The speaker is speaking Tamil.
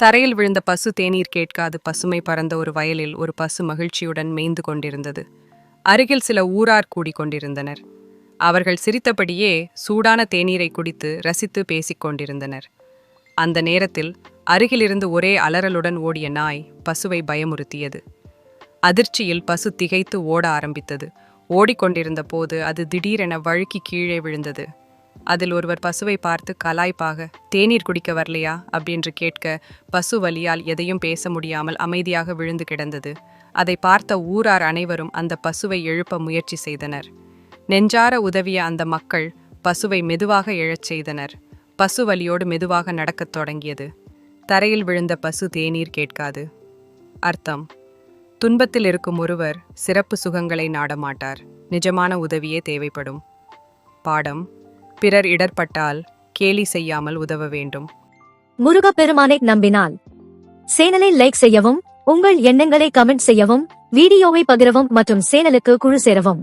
தரையில் விழுந்த பசு தேநீர் கேட்காது பசுமை பறந்த ஒரு வயலில் ஒரு பசு மகிழ்ச்சியுடன் மேய்ந்து கொண்டிருந்தது. அருகில் சில ஊரார் கூடிக்கொண்டிருந்தனர். அவர்கள் சிரித்தபடியே சூடான தேநீரை குடித்து ரசித்து பேசிக் கொண்டிருந்தனர். அந்த நேரத்தில் அருகிலிருந்து ஒரே அலறலுடன் ஓடிய நாய் பசுவை பயமுறுத்தியது. அதிர்ச்சியில் பசு திகைத்து ஓட ஆரம்பித்தது. ஓடிக்கொண்டிருந்த போது அது திடீரென வழுக்கி கீழே விழுந்தது. அதில் ஒருவர் பசுவை பார்த்து கலாய்ப்பாக, தேநீர் குடிக்க வரலையா அப்படின்னு கேட்க, பசு வலியால் எதையும் பேச முடியாமல் அமைதியாக விழுந்து கிடந்தது. அதை பார்த்த ஊரார் அனைவரும் அந்த பசுவை எழுப்ப முயற்சி செய்தனர். நெஞ்சார உதவிய அந்த மக்கள் பசுவை மெதுவாக எழச் செய்தனர். பசு வலியோடு மெதுவாக நடக்கத் தொடங்கியது. தரையில் விழுந்த பசு தேநீர் கேட்காது. அர்த்தம்: துன்பத்தில் இருக்கும் ஒருவர் சிறப்பு சுகங்களை நாடமாட்டார். நிஜமான உதவியே தேவைப்படும். பாடம்: பிறர் இடர்பட்டால் கேலி செய்யாமல் உதவ வேண்டும். முருகப்பெருமானை நம்பினால் சேனலை லைக் செய்யவும், உங்கள் எண்ணங்களை கமெண்ட் செய்யவும், வீடியோவை பகிரவும் மற்றும் சேனலுக்கு குழு சேரவும்.